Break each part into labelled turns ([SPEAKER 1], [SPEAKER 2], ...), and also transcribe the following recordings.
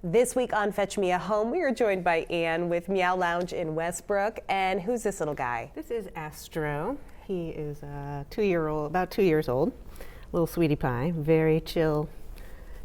[SPEAKER 1] This week on Fetch Me a Home, we are joined by Anne with Meow Lounge in Westbrook. And who's this little guy?
[SPEAKER 2] This is Astro. He is about 2 years old. Little sweetie pie, very chill.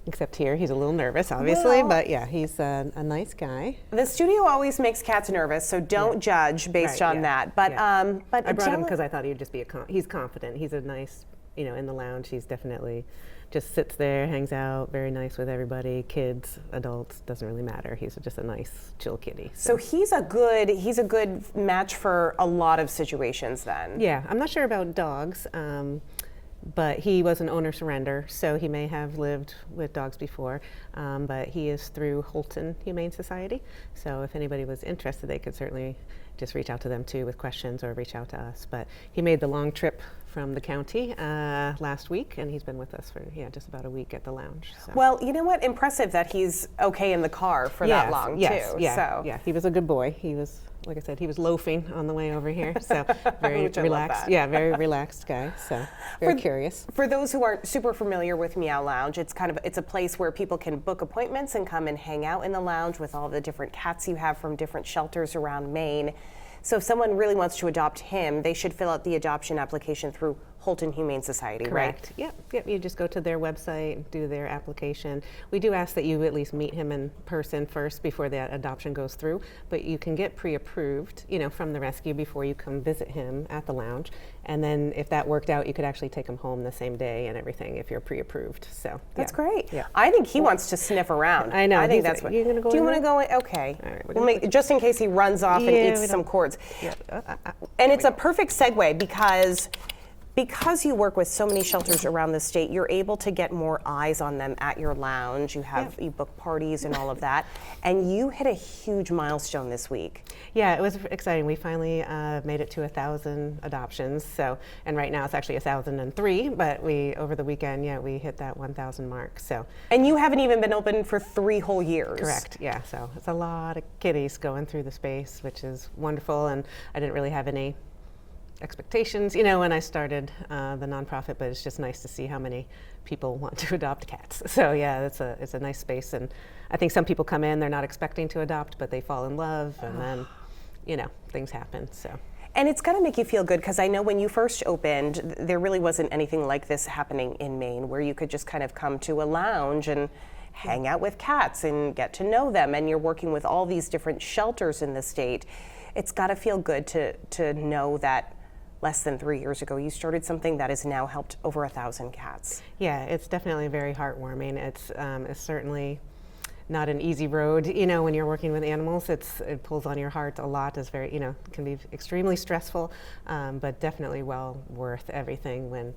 [SPEAKER 2] Except here, he's a little nervous, obviously, but yeah, he's a nice guy.
[SPEAKER 1] The studio always makes cats nervous, so don't judge based on that. But
[SPEAKER 2] I brought him because I thought he would just be he's confident. He's a nice, in the lounge. He's definitely just sits there, hangs out, very nice with everybody, kids, adults, doesn't really matter. He's just a nice, chill kitty.
[SPEAKER 1] So he's a good match for a lot of situations then.
[SPEAKER 2] Yeah, I'm not sure about dogs. But he was an owner surrender, so he may have lived with dogs before, but he is through Houlton Humane Society. So if anybody was interested, they could certainly just reach out to them too with questions or reach out to us. But he made the long trip from the county last week, and he's been with us for just about a week at the lounge. So.
[SPEAKER 1] Well, you know what? Impressive that he's okay in the car for that long too.
[SPEAKER 2] Yeah, he was a good boy. He was, like I said, he was loafing on the way over here, so very relaxed. Yeah, very relaxed guy. So very curious.
[SPEAKER 1] For those who aren't super familiar with Meow Lounge, it's a place where people can book appointments and come and hang out in the lounge with all the different cats you have from different shelters around Maine. So if someone really wants to adopt him, they should fill out the adoption application through Houlton Humane Society,
[SPEAKER 2] correct.
[SPEAKER 1] Right?
[SPEAKER 2] Yep. You just go to their website, do their application. We do ask that you at least meet him in person first before that adoption goes through, but you can get pre-approved, from the rescue before you come visit him at the lounge. And then if that worked out, you could actually take him home the same day and everything if you're pre-approved. So
[SPEAKER 1] that's great. Yeah. I think he wants to sniff around.
[SPEAKER 2] I know.
[SPEAKER 1] I think that's what.
[SPEAKER 2] You gonna go
[SPEAKER 1] do you want to go in? Okay.
[SPEAKER 2] All right,
[SPEAKER 1] just in case he runs off and eats some cords.
[SPEAKER 2] Yeah.
[SPEAKER 1] And it's a perfect segue because you work with so many shelters around the state, you're able to get more eyes on them at your lounge. You book parties and all of that. And you hit a huge milestone this week.
[SPEAKER 2] Yeah, it was exciting. We finally made it to 1,000 adoptions. So, and right now it's actually 1,003, but over the weekend, we hit that 1,000 mark. So.
[SPEAKER 1] And you haven't even been open for 3 whole years.
[SPEAKER 2] Correct, yeah. So it's a lot of kitties going through the space, which is wonderful. And I didn't really have any expectations, when I started the nonprofit, but it's just nice to see how many people want to adopt cats. So yeah, it's a nice space, and I think some people come in, they're not expecting to adopt, but they fall in love, and then things happen. So.
[SPEAKER 1] And it's got to make you feel good, because I know when you first opened, there really wasn't anything like this happening in Maine, where you could just kind of come to a lounge and hang out with cats and get to know them, and you're working with all these different shelters in the state. It's got to feel good to know that less than 3 years ago, you started something that has now helped over 1,000 cats.
[SPEAKER 2] Yeah, it's definitely very heartwarming. It's certainly not an easy road, when you're working with animals. It pulls on your heart a lot. It's very, can be extremely stressful, but definitely well worth everything when,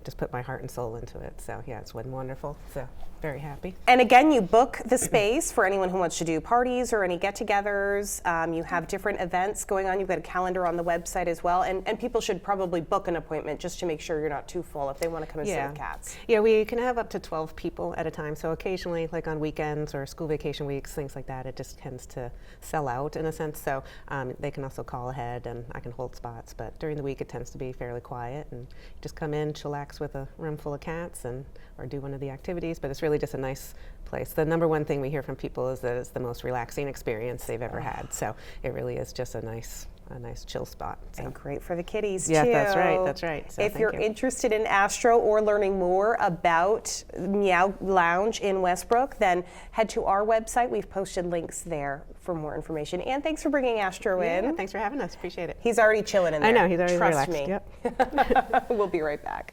[SPEAKER 2] just put my heart and soul into it. So yeah, it's been wonderful. So very happy.
[SPEAKER 1] And again, you book the space for anyone who wants to do parties or any get-togethers. You have different events going on. You've got a calendar on the website as well. And people should probably book an appointment just to make sure you're not too full if they want to come and sit with cats.
[SPEAKER 2] Yeah, we can have up to 12 people at a time. So occasionally, like on weekends or school vacation weeks, things like that, it just tends to sell out in a sense. So they can also call ahead and I can hold spots. But during the week, it tends to be fairly quiet. And just come in, chillax with a room full of cats or do one of the activities. But it's really just a nice place. The number one thing we hear from people is that it's the most relaxing experience they've ever had. So it really is just a nice chill spot. So.
[SPEAKER 1] And great for the kitties too.
[SPEAKER 2] Yeah, that's right. So
[SPEAKER 1] if you're interested in Astro or learning more about Meow Lounge in Westbrook, then head to our website. We've posted links there for more information. And thanks for bringing Astro in.
[SPEAKER 2] Yeah, thanks for having us. Appreciate it.
[SPEAKER 1] He's already chilling in there.
[SPEAKER 2] I know, he's already
[SPEAKER 1] Trust
[SPEAKER 2] relaxed.
[SPEAKER 1] me.
[SPEAKER 2] Yep.
[SPEAKER 1] We'll be right back.